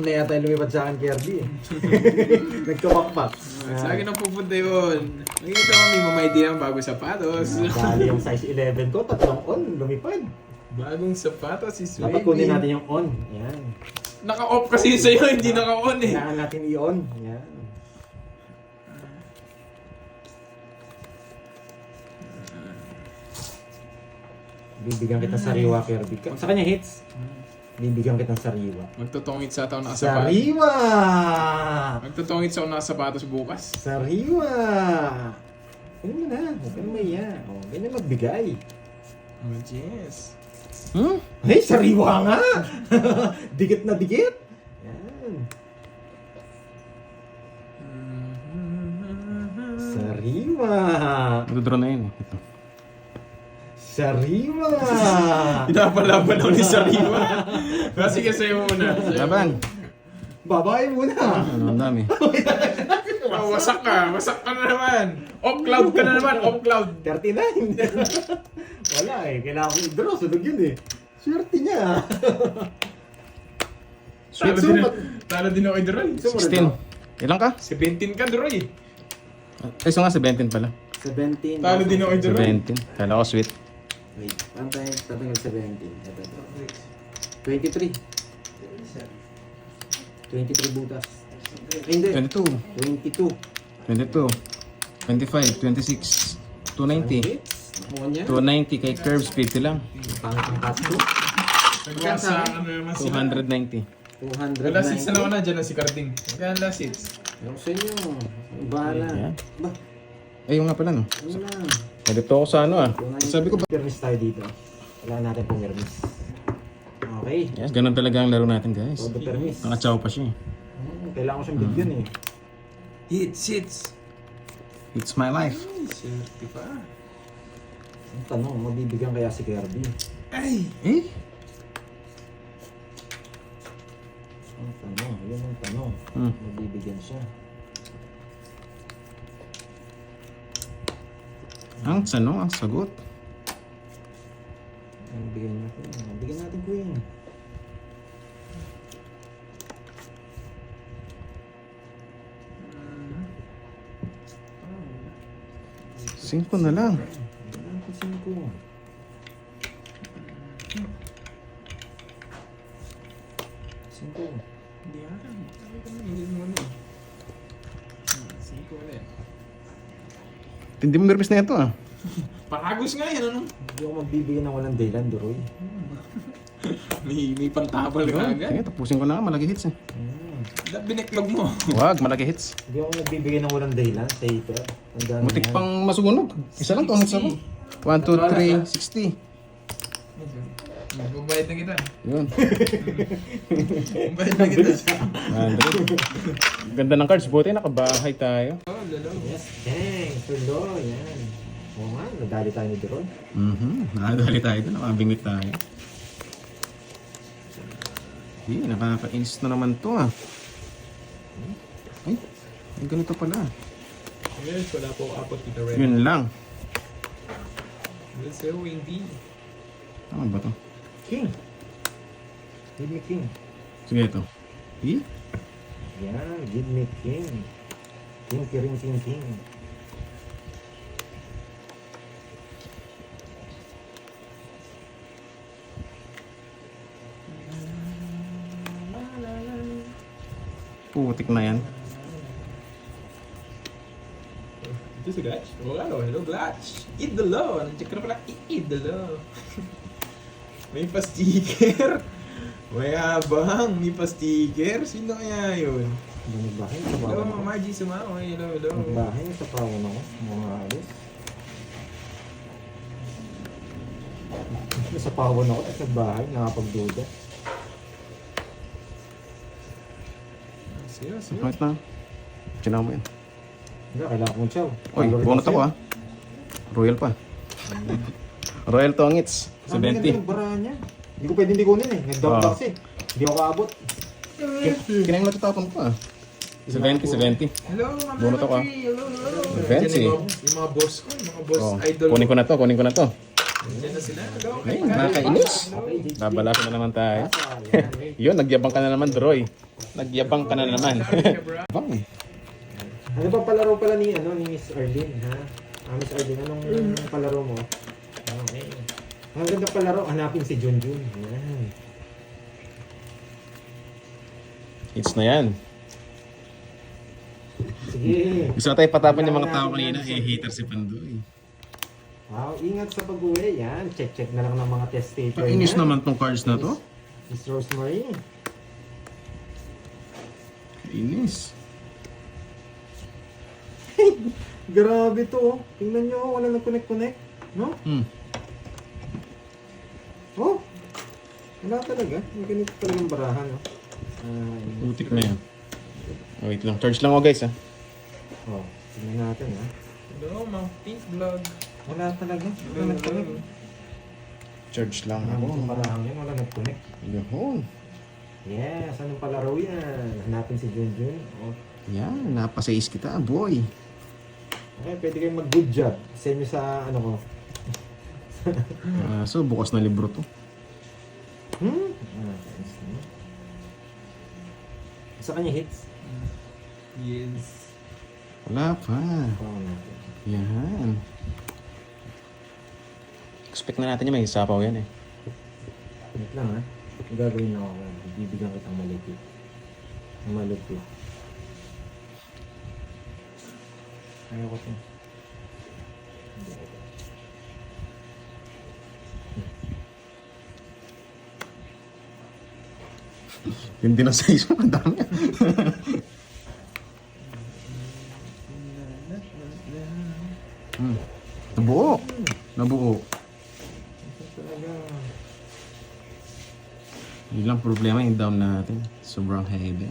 Na yata yung lumipad sa akin, Kirby. Nagkawakpak. Sa akin ang pupunta yun. Nakikita kami mamaydi ang bagong sapatos. Dali yung size 11 ko, tatlong on, lumipad. Bagong sapatos si Sway. Dapat kunin natin yung on. Yan. Naka-off kasi sa'yo, hindi naka-on eh. Kailangan natin i-on. Yan. Bibigyan kita sariwa, Kirby. Sa kanya hits. Bibigyan kita sariwa. Magtutungit sa taon nakasapatos. Sariwa! Magtutungit sa nakasapatos bukas. Sariwa! Ano mo na? Huwag ka na maiya. O, ganyan magbigay. Oh, yes. Hey, sariwa nga! Dikit na dikit! Yan. Sariwa! Nagdodraw na yun eh. Ito. Sariwa! Pinapalaban ako ni Sariwa. Sige sa'yo muna. Laban! Babae muna! Ano, ang dami. Oh, wasak ka na naman. Off cloud ka na naman, off cloud. 39! Wala eh, kailangan ko i-draw. Sunog yun eh. Swerte niya. Talo din ako i-draw. 16. Ilan ka? 17 ka, Droy. Ay, so nga 17 pala. 17. Talo din ako i-draw. 17. Kala ko sweet. Wait, paano tayo tatanggal 17? Ito. 23. 23 butas. Hindi. 22. 22. 22. 25. 26. 290. Nakuha niya? 290 kay Curve speed lang. Pangit ang pasto. Nagkasa ano naman sila. 290. 290. Last hits na naman na dyan na si Carding. Magkano last hits? Yung sa inyo. Bahala. Ayan. Ba? Ay, yung nga pala no. Ano na? Nandito ako sa ano ah. Sabi ko ba? Permis tayo dito. Wala natin pong permis. Okay. Yes, ganun talaga ang laro natin guys. Todo permis. Nakachaw pa siya eh. Kailangan ko siyang bigyan eh. Hits. It's my life. Ay, swerte pa. Ang tanong, mabibigyan kaya si Kirby? Ay! Eh? Ang tanong, yun ang tanong. Mabibigyan siya. Ang tanong, ang sagot. Ang bigyan niya ko. Bigyan natin Queen. Cinco na lang. Bigyan natin 5. Cinco. Hindi alam. Hindi mo na eh. Sige ko ulit. Hindi mo nervous na ito ah. Paragos nga yan, ano? Hindi ako magbibigyan ng walang dahilan, Duroy. May pantabal ka agad. Sige, tapusin ko na nga. Malaki hits eh. Biniklog mo. Wag, malaki hits. Hindi ako magbibigyan ng walang dahilan, safer. Tandaan mo Mutik yan. pang masugunog. Isa lang to ang hits ako. 1, 2, 3, 60. Magbabayad na kita. Yun. Magbabayad na kita. 100. Ganda ng cards. Buti nakabahay tayo. Oh, lalo. Yes, dang. Tulo, yan. Oo nga, nadali tayo ni Duroy. Nakadali tayo doon. Nakabingwit tayo. Nakakainis na naman to ah. Ay, ganito pala. Yes, wala po apot kita rin. Yun lang. Let's go, Windy. Tama ba to? King. Give me king. Sige ito. Eh? Yan, give me king. King, king, king, king. Putik na yan. Ito si Glatch. Oh, hello Glatch. Eat the low. Nandiyan ka na pala, eat the low. May pa-sticker. May abang, may pa-sticker. Sino kaya yun? Nagbahay sa Hello, pawan ako. Margie Sumao. Hello. Nagbahay sa pawan ako. Mga alis. Sa pawan ako, at nagbahay, nakapagduda. Serious, Wait na. Sinaw mo yan. Hindi, kailangan kong chow. Uy, bonus ako ah. Royal pa. Royal Tongits. Ang ganda 70. ng barahan niya. Hindi ko pwede hindi kunin eh. Nag-double box eh. Hindi ako kaabot. Kinayang natutapon ko ah. 70. Hello, Ma'am Bunot ako, ah. Melody. Hello. Fancy. Yung mga boss ko, yung mga boss Oh, idol. kunin ko na to. Diyan na sila. Go, Ay, nakakainis. Babalasan na naman tayo. Yun, nagyabang ka na naman, Droy. Nagyabang ka na naman. Bang eh. Ano ba palaro pala ni Miss Arlene, ha? Miss Arlene, anong palaro mo? Okay. Ang ganda palaro, hanapin si Junjun. Yan. Hits na yan. Sige. Gusto na tayo patapon yung mga tao kanina. Eh, hater si Pandoy. Wow, ingat sa pag-uwi. Yan, check na lang ng mga test paper. Inis yan. naman tong cards na to. Miss Rosemary. Inis. Grabe to, oh. Tingnan nyo, wala nag-connect-connect. No? Oh, wala talaga. May ganito talagang barahan, no? Utik na yan. Wait lang. Charge lang ako guys ha. Oh, tingnan natin, ha? Hello, mga pink vlog. Wala talaga. Wala nag-connect. Charge lang Ano ako. itong barahan yan? Wala nag-connect. Yun. Yes, anong palaro yan? Hanapin si Junjun. Oh. Yan, napasayis kita boy. Okay, pwede kayong mag-good job. Send nyo sa, ano ko. So, bukas na libro to. Thanks, no? Sa kanya hits? Yes. Wala pa. Oo natin. Yan. Expect na natin yung may sapaw yan eh. Wait lang, ha? Ang gagawin ako, bibigyan kitang malupit. Ang malupit. Ayoko to. Hindi ako. Yung dinasayis mo, ang dami. Nabuo. Nabuo. Ito talaga. Yun lang problema yung down natin. Sobrang heavy.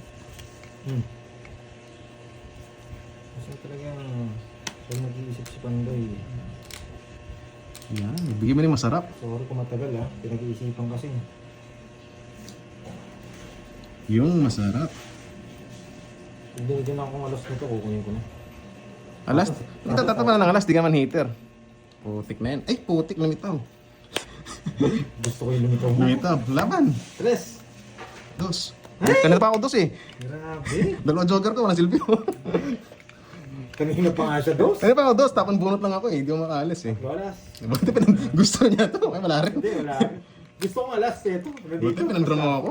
Kasi talaga, kung nag-iisip si Pandoy. Yan. Bigyan mo na yung masarap. Sorry kung matagal, ha? Pinag-iisipan kasi. Yung masarap. Binigyan ako ng alas nito, kukunin ko na. Alas? Nagtatatawa na ng alas. Di ka man hater. Putik na yan. Ay, putik. Lumitaw. Gusto ko yung lumitaw mo. Lumitaw. Laban. Tres! Dos. Kanina pa ako dos eh. Grabe! Dalawa jogger ko. Walang silbi ko. Kanina pa nga siya, dos. Kanina pa ako dos. Tapon bunot lang ako eh. Hindi ko makaalis eh. Alas. Buti gusto niya to. Ay, wala rin. Hindi, wala. Gusto kong alas, ito. Buti pinandraw mo ako.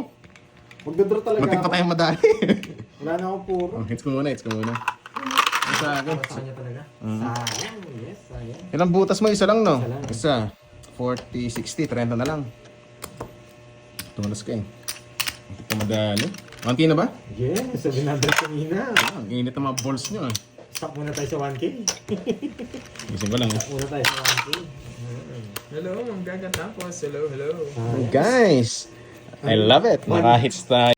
Magdadraw talaga Matik pa ako. tayong madali. Wala na akong puro. Oh, hits ko muna. Hits ko muna. Sa akin. Sa kanya talaga. Sayang, yes, sayang. Ilang butas mo? Isa lang no? Isa lang. Isa. 40, 60, 30 na lang. Tumalas ka eh. Matik pa madali. 1K na ba? Yes, 700 kanina. Ah, ang init ng mga balls nyo ah. Stop muna tayo sa 1K. Gising ko lang eh. Stop muna tayo sa 1K. Hello, Ma'am Gaga Tapos. Hello, hello. Sayang. Guys, I love it. Naka-hits tayo.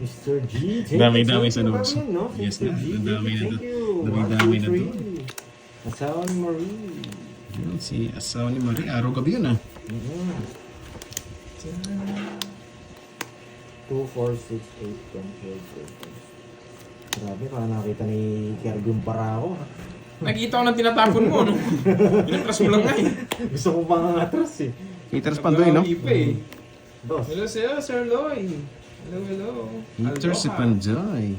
Mr. G, thank Dami-dami you. sa notes. Dami, no? Yes Mr. na, G, dami na thank to. you. Dami-dami na to. Asawa ni Marie. Yun, si asawa ni Marie. Araw-gabi yun ah. 2, 4, 6, 8, 10, 12, 13. Grabe, parang nakita ni Kirby yung bara ko. Nakita ko ng tinatapon mo, no? Pinatras mo lang nga eh. Gusto ko pa nga atras eh. Haters pa doon, no? Ipa eh. Dos. Hello sir, Sir Loy. Hello, hello. Haters si Aloha. Panjoy.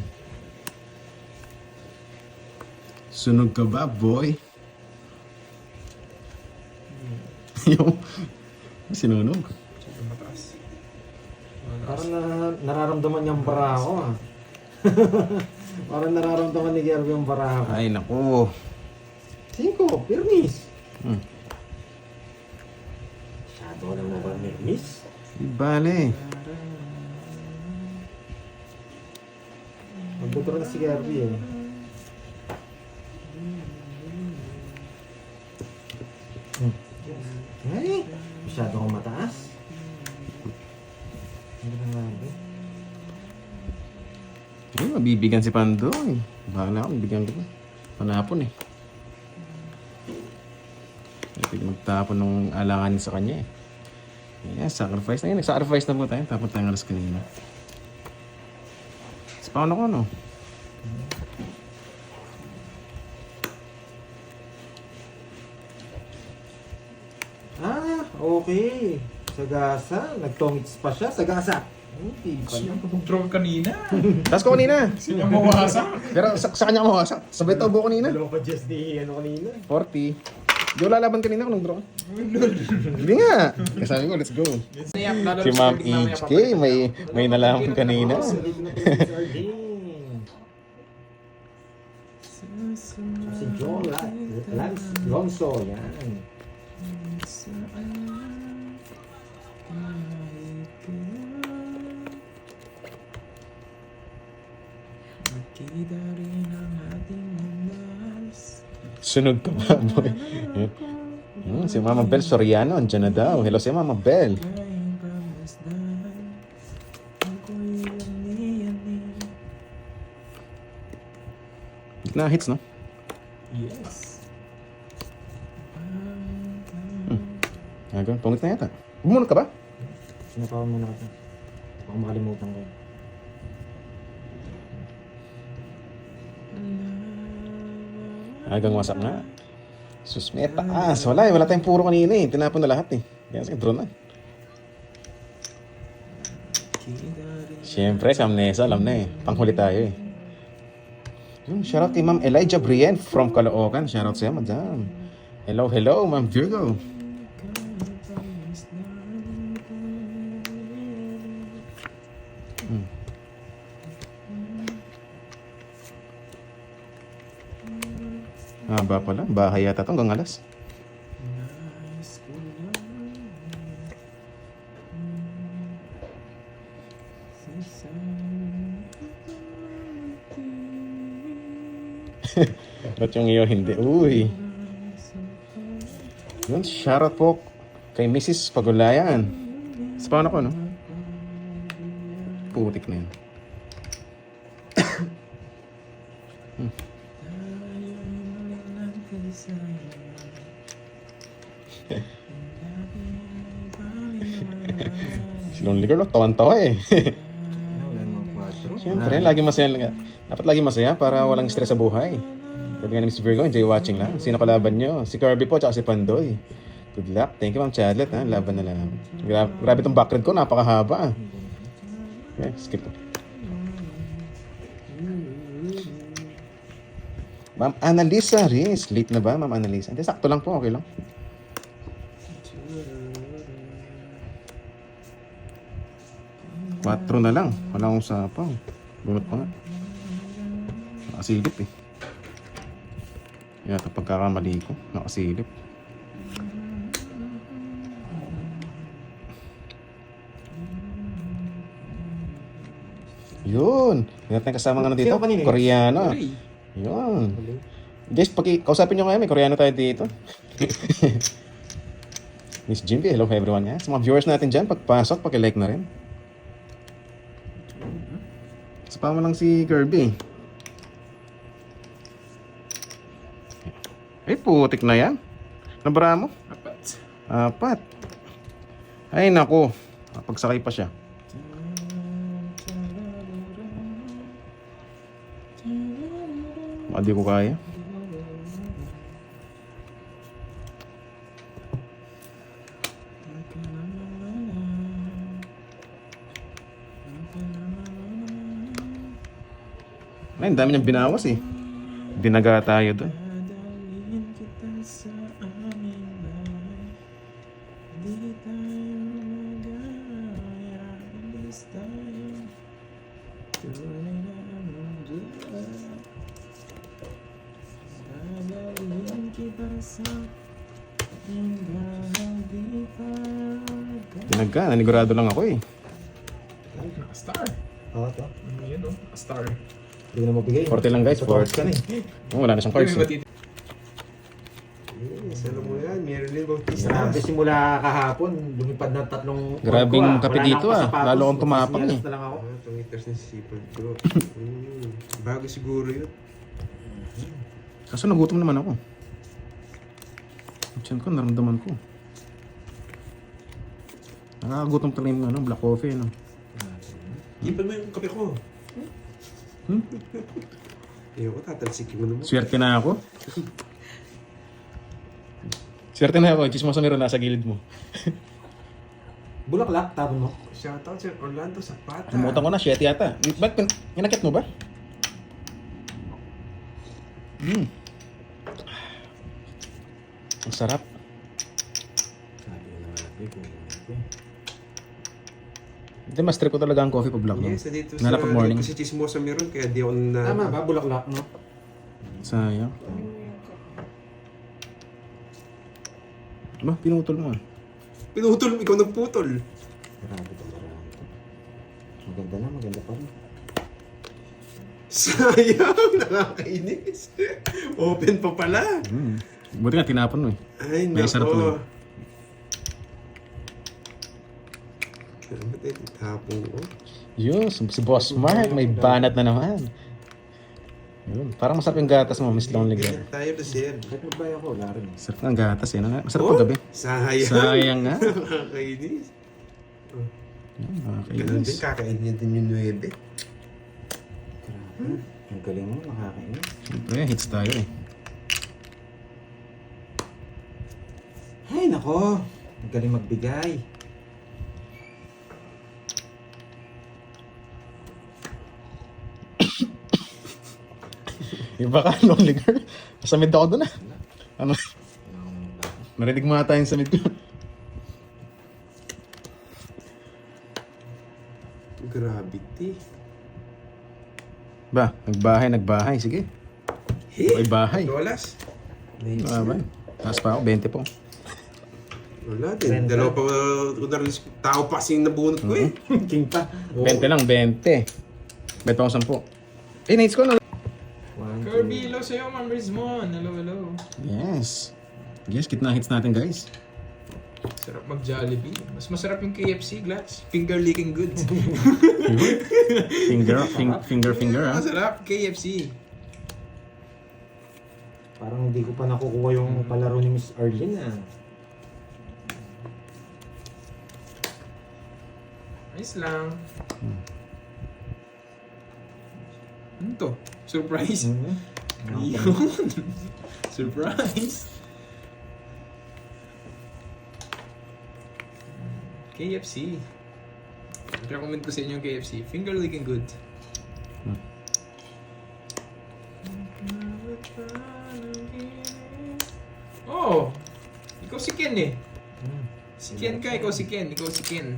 Sunog ka ba, boy? Yung sinunog. Sobrang mataas. Parang nararamdaman niyang bara ko ah. Parang nararamdaman ni Kirby yung bara ko. Ay, naku. 5, Permis. Hmm. Masyado na mo ba, Permis? Di bale. Magduturo na si Kirby eh. Ay, masyado akong mataas. Hindi na nga. Ay, mabibigyan si Pandoy. Bahala ako, bibigyan kita. Panapon eh. Pwede magtapon ng alanganin sa kanya eh. Yeah, sacrifice na yun. Nag-sacrifice na po tayo. Tapos tayo ng alas kanina. Spawn ako, no? okay. Sagasa. Nagtongits pa siya. Sagasa. Hindi pa Sino lang. pa draw kanina? Taas ko kanina. Sino ang mawasak? Pero sa kanya ako mawasak. Sabay taubo kanina. Dalawa pa just di ano kanina. 40. Di ko lalaban kanina kung nag-draw. Hindi nga. Kaya sabi ko, let's go. Si Ma'am HK, may nalaman kanina. Si Joe Lonzo. Yan. Kita rin ang ating landas. Sunog ka ba, boy? Si Mama Bel Soriano, andyan na daw. Hello si Mama Bel. Kayang pamasdan. Ako'y yani-yani. Na hits, no? Yes. Pangit na yata. Bumunod ka ba? Sinakawan muna ka. Baka makalimutan ko. Agang wasak nga. Sus, may taas. Wala tayong puro kanina eh. Tinapon na lahat eh. Kaya sige, draw na. Siyempre, si Amnesa, alam na eh. Panghuli tayo eh. Yung shoutout kay Ma'am Elijah Brien from Caloocan. Shoutout sa'yo, madam. Hello, Ma'am Virgo. Haba pala. Bahay yata ito hanggang alas. Ba't yung iyo hindi? Uy. Yun, shoutout po kay Mrs. Pagulayan. Sa paano ko, no? Putik na yun. Si Lonely Girl, tawan-tawa eh. Siyempre, lagi masaya. Dapat lagi masaya para walang stress sa buhay. Sabi nga ni Mr. Virgo, enjoy watching lang. Sino kalaban nyo? Si Kirby po, tsaka si Pandoy. Good luck. Thank you, Ma'am Chadlet. Ha? Laban na lang. Grabe itong background ko, napakahaba. Okay, skip. Ma'am Annalisa Riz. Late na ba, Ma'am Annalisa? Hindi, sakto lang po. Okay lang. Quatro na lang. Wala akong sapaw. Bunot pa nga. Nakasilip eh. Yan, ito pagkakamali ko. Nakasilip. Yun. Meron tayong kasama nga dito. Sino kanina eh? Koreano. Yun. Guys, kausapin nyo kayo. May Koreano tayo dito. Miss Jimby, hello everyone nga. Sa mga viewers natin dyan, pagpasok, pakilike na rin. Sapa mo lang si Kirby. Ay, putik na yan. Nabara mo? Apat. Ay, naku. Pagsakay pa siya. Baka di ko kaya. Ay, ang dami niyang binawas eh. Dinaga tayo doon. Dadalhin kita sa aming bahay. Di tayo magaya. Alis tayo. Tunay na mundo. Dadalhin kita sa aming bahay. Di tayo Dinaga, nanigurado lang ako eh. Star. Oo, ito. Yun o, star. Hindi na mabigay. 40 lang guys, Sa 40. ka na eh. Wala na siyang cards. Yes, alam mo yan, Marilyn Bautista. Grabe simula kahapon, lumipad ng tatlong Grabing ko, kape Wala na dito, akong ah. sapatos, Lalo akong tumapang, magsisinyalas eh. na lang ako. Ah, tumiters na si sipag ko. Bago siguro yun. Kaso nagutom naman ako. Ang tiyan ko, naramdaman ko. Nakakagutom talaga yung black coffee. No? Ipan mo yung kape ko. Ayoko, tatalsikin mo naman. Swerte na ako. Swerte na ako. Chismosa meron nasa gilid mo. Bulaklak, tapon mo. Shoutout sa Orlando Zapata. Kalimutan ko na, 7 yata. Ba't inakit mo ba? Ang sarap. Sabi ko naman, kung Hindi, master ko talaga ang coffee pag black. Yes, dito Nala pag morning. Dito sa Chismosa meron, kaya di ako na... Tama ba? Bulaklak, no? Sayang. Ba, pinutol mo ah. Pinutol, ikaw nagputol. Marami to. Maganda na, maganda pa rin. Sayang, nakakainis. Open pa pala. Buti nga, tinapon mo eh. Ay, May sarap nako. na. Ano ba tayo? Tapong ko. Yun, si Boss Mark, may banat na naman. Yun, parang masarap yung gatas mo, Miss Lonely Girl. Ganyan tayo na sir. Kahit magbaya ko, wala rin. Sarap ng gatas eh. Masarap pag gabi. Sayang. Sayang nga. Nakakainis. Yan, Ganun din, nakakainis. kakain niya din yung 9. Grabe. Ang galing mo, nakakainis. Siyempre, hits tayo eh. Ay, nako. Ang galing magbigay. Iba ka, Lonely Girl. Sa mid ako doon ah. Ano? Narinig mo ata yung sa mid ko. Gravity. Ba, nagbahay. Sige. May bahay. Dolas. Ah, ba? Taas pa ako, 20 po. Wala din. Dalawa pa tao pa kasing nabunot ko eh. King pa. 20 lang, 20. Bet pa ako 10. Eh, nates ko na. Kirby, hello sa'yo, members mo. Hello. Yes. Yes, kitna hits natin guys. Sarap mag-Jollibee. Mas masarap yung KFC, Glats. Finger licking good. Finger ah. Masarap, KFC. Parang hindi ko pa nakukuha yung palaro ni Miss Arlene ah. Nice lang. Ano to? Surprise? Yun. Surprise. KFC. Recommend ko sa inyo yung KFC. Finger licking good. Oh! Ikaw si Ken eh. Si Ken ka, ikaw si Ken. Ikaw si Ken.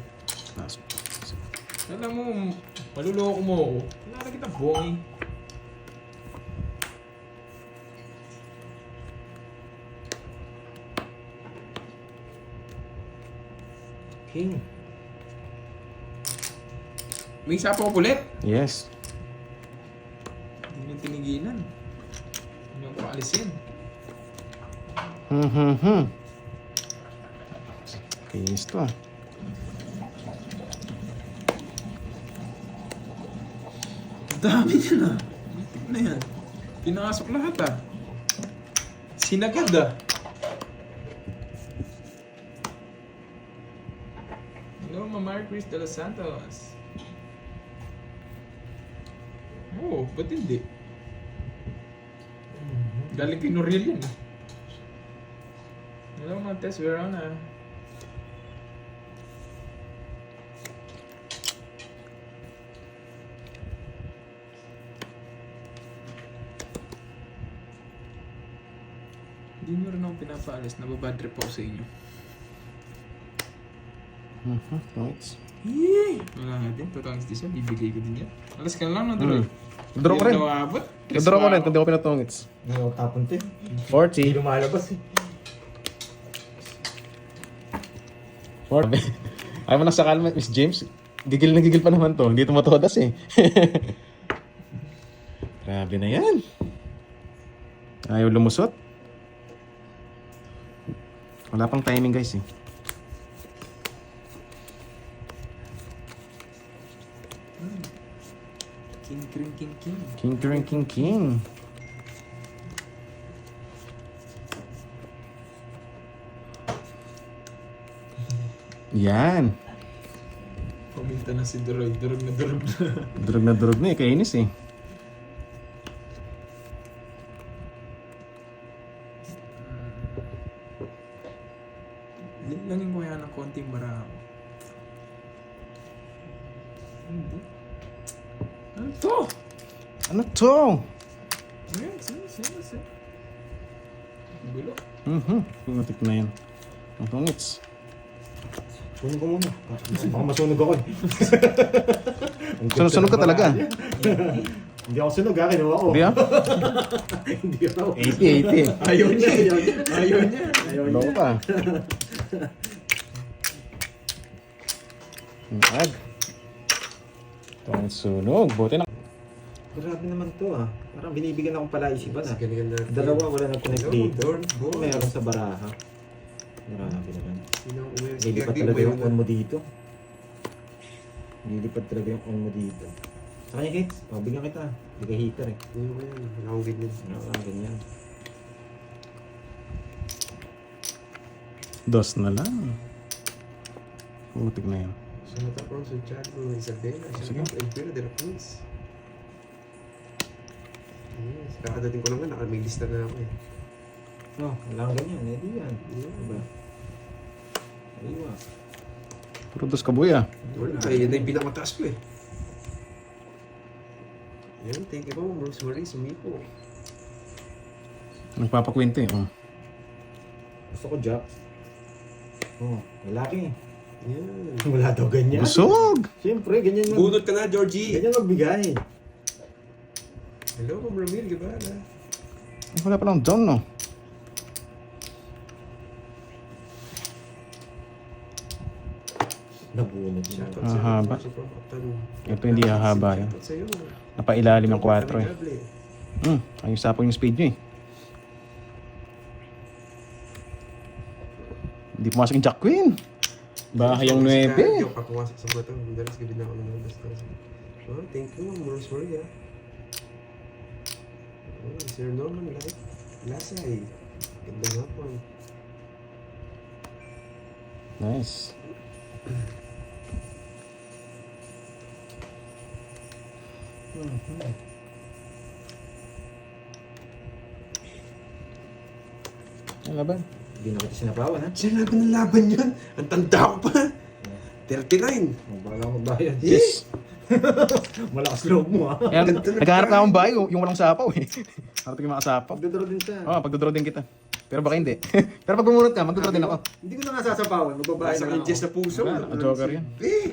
Alam mo, maluloko mo ako. Wala na kita bongi. King. May isa pa ulit. Yes. Hindi nyo tinigilan. Hindi nyo paalisin. Kinis to ah. Dami yan ah. Tignan na yan. Pinakasok lahat ah. Sinagad ah. Hello, Mamar Chris de los Santos. Oh, ba't hindi? Galing kay Noriel yan. Hello, Montes Verona. Hindi nyo rin ako pinapaalis. Nababad trip ako sa inyo. Points. Yee! Wala nga din. Tatangis din siya. Bibigay ko din yan. Alas ka na lang, Droy. Draw ko rin. Nawabot. Draw ko rin kung di ko pinatungits. Nakatapon to eh. 40. Lumalabas eh. 40. Ayaw mo na sa kalma, Miss James. Gigil na gigil pa naman to. Hindi tumatodas eh. Grabe na yan. Ayaw lumusot. Wala pang timing guys eh. King, king, king, king. King. Yan. Puminta na si Droy. Durog na durog na. Durog na eh. Kainis eh. Langin ko yan ng konting marami. to? Ano to? Ayan, sige. Gulo. Putik na yan. Ang tungits. Sunog ko muna. Baka masunog ako eh. Sunog ka talaga. Hindi ako sunog ha, kinuha ko. Hindi ah? Hindi ako. 80. Ayaw niya. Ayaw niya. Loko pa. Ad. Tungits sunog. Buti na. Grabe naman to ah. Parang binibigyan akong palaisipan ah. Sige, ganda. Dalawa wala nag-connect dito. Door. Mayroon sa baraha. Grabe naman. Sino ang uwi? Lilipat talaga yung on mo dito. Lilipat talaga yung on mo dito. Sa kanya, Kits. O, bigyan kita. Hindi ka heater eh. Hindi ko yan. Wala akong ganyan. Ganyan. Dos na lang. Putik na yan. Santa Cruz, Santiago, Isabela, Sige. Santa Elvira de la Cruz. Yes, kakadating ko lang nga, may lista na ako eh. No, wala kang ganyan. Eh, di yan. Diba? Aywa. Puro dos kabuy ah. Wala, yan na yung pinakamataas ko eh. Yan, thank you po, Rosemary, Sumipo. Nagpapakwento eh. Oh. Gusto ko Jack. Oh, lalaki. Yan. Wala daw ganyan. Busog! Siyempre, ganyan mag... Bunot ka na, Georgie! Ganyan magbigay. Hello, Ma'am Ramil, Gabala. Wala palang down no. Nabunod siya. Shoutout Hahaba. sa'yo, from Upton. Ito hindi hahaba yan. Shoutout sa'yo. Napailalim ng 4 eh. Amigable. Ayos sa po yung speed nyo eh. Hindi pumasok yung Jack Queen. Bahay ang 9. Yung papumasok sa bato. Dalas gabi na ako nanonood. Oh, thank you, Ma'am Rosemary ah. Oh, Sir Norman, like, Lasay. Ganda nga po. Nice. Ang laban. Hindi na kita sinapawan ha. Sinabi ng laban yun. Ang tanda ko pa. 39. Bala ko bayad. Yes. Malakas loob mo ha. Eh, naghahanap na akong bahay, yung walang sapaw eh. Harap yung mga sapaw. Pagdodoro din siya. Pagdodraw din kita. Pero baka hindi. Pero pag bumunot ka, magdodraw din ako. Hindi ko na nga sasapawan. Magbabayad Nasa na lang inches ako. na puso. Wala, naka-joker yan. Eh,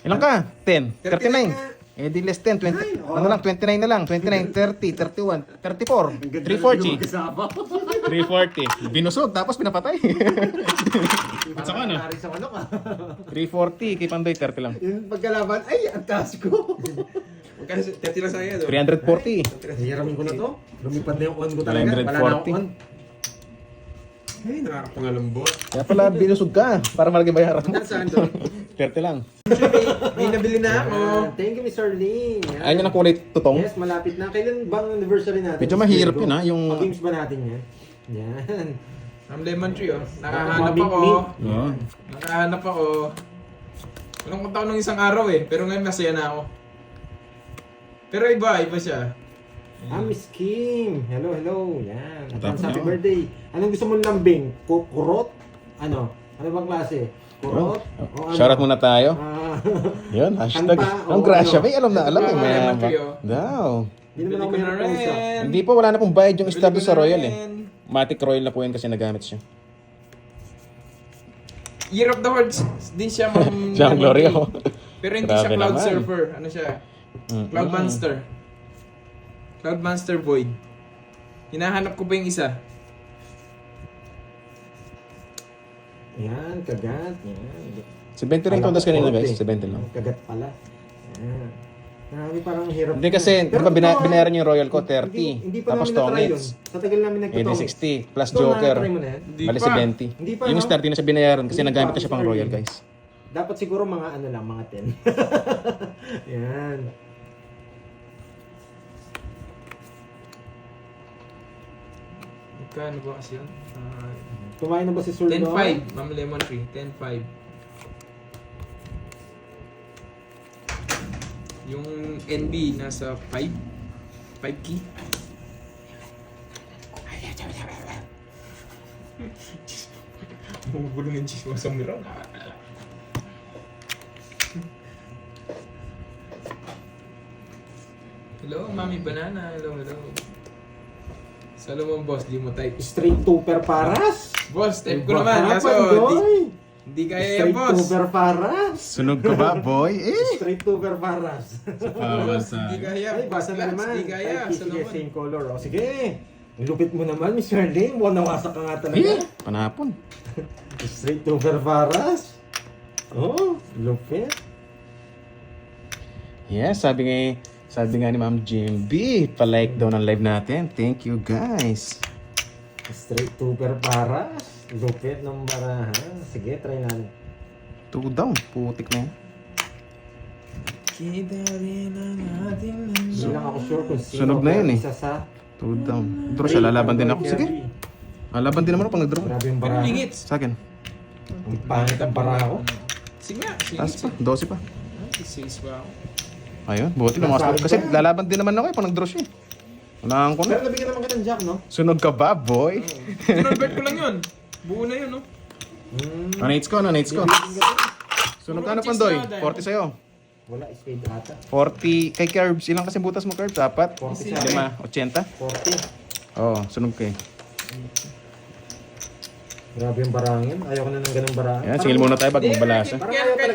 Ilan ka? 10? 39 39? Eh di less 10, 20. Ay, oo. Ano lang, 29 na lang. 29, 30, 31, 34, 340. 340. Binusog, tapos pinapatay. At saka ano? Ari sa manok ah. 340, kay Pandoy, 30 lang. Yung pagkalaban, ay, ang taas ko. magkano 30 lang sa'yo. 340. Hihiramin ko na to. Lumipad na yung on ko talaga. Wala na akong on. Ay, nakakapangalambot. Kaya pala binusog ka, para malaki bayaran mo. Magkano saan doon? 30 lang. May nabili na ako. Thank you, Mr. Lin. Yan. Ayun yung ang kulay tutong. Yes, malapit na. Kailan bang anniversary natin? Medyo mahirap yun, ha, yung- Pag-games ba natin yan? Yan. Ang lemon tree oh. Nakahanap ako. Yan. Nakahanap ako. Walang kunta ko nung isang araw eh. Pero ngayon masaya na ako. Pero iba siya. Ah, Miss Kim. Hello, hello. Yan. Tapos Happy na. birthday. Anong gusto mong lambing? Kurot? Ano? Ano bang klase? Kurot? O ano? Shoutout muna tayo. Ah, Yun, hashtag. Kanta, Ang o grasya, ano? may alam na alam eh. Lemon May tree, oh. daw. Hindi naman ako Bili ko na mahirap pa isa. rin. Hindi po, wala na pong bayad yung Bili stable ko sa na Royal eh. rin. Matic Royal na po yun kasi nagamit siya. Year of the Hordes din siya ma'am. Siya ang glory Lemon ako. tree. Pero hindi siya Grabe Cloud naman. Surfer. Ano siya? Cloud Monster. Cloud Monster Void. Hinahanap ko pa yung isa. Yan, kagat. Yan. 70 rin tondas kanina guys, 70 lang. Kagat pala. Yan. Marami parang hirap. Hindi kasi, di ba binayaran yung Royal ko, 30. Hindi pa Tapos namin natry yun. tongits. Sa tagal namin Eh nagtutong. di 60 plus Ito, Joker. nakatry mo na yan? Hindi Bali pa. 70. Hindi pa, Yung no? star di na siya binayaran kasi Hindi nagamit pa, na siya pang Mr. Royal Lee. guys. Dapat siguro mga ano lang, mga 10. Yan. Magkano ba kasi yun? Kumain na ba si Sir 10-5. Ma'am Lemon Tree. 10-5. Yung NB nasa 5. 5 key. Bumubulong yung chismo sa mirror. Hello, Mami Banana. Hello, hello. Salomon, boss, di mo type. Straight Super Paras. Boss, type ko Iba naman. ka, Kaso, Pandoy. hindi kaya yan, Straight boss. Super Paras. Sunog ka ba, boy? Straight Super Paras. Hindi kaya. Ay, basa na naman. Hindi kaya. Ay, sige, same color. O, sige. Ang lupit mo naman, Miss Arlene. Buwan nawasak ka nga talaga. Panapon. Straight Super Paras. Oh, lupit. Yes, sabi nga ni Ma'am Jimby, pa-like daw ng live natin. Thank you, guys. Straight Super Paras. Lupit ng barahan. Sige, try natin. 2 down. Putik na yan. Kita rin ang ating Hindi lang ako sure kung sino. Sunog na yun eh. Isa sa 2 down. Draw siya, lalaban din ako. Sige. Lalaban din naman ako pag nag-draw. Grabe yung Pero barahan. lingits. Sa akin. Ang pangit ang baraha ko. Sige nga. Taas pa. 12 pa. 6 pa ako. Ayun, buti lumakas pa. Kasi lalaban din naman ako eh pag nag-draw siya eh. Unahan ko Pero na. nabigyan naman kita ng jack, no? Sunog ka ba, boy? Convert ko lang yun. Buo na yun, no? Nates ko. Sunog ka na, Pandoy. 40 sa'yo. Wala, spade ata. 40. Kay Curbs, ilang kasi butas mo, Curbs? 4? 40 Sila. sa 5, 80? 40. Oo, sunog ka eh. Grabe yung barangin. Ayoko na ng ganung barahan. Ayan, singil muna tayo bago magbalasa. Parang ayaw talaga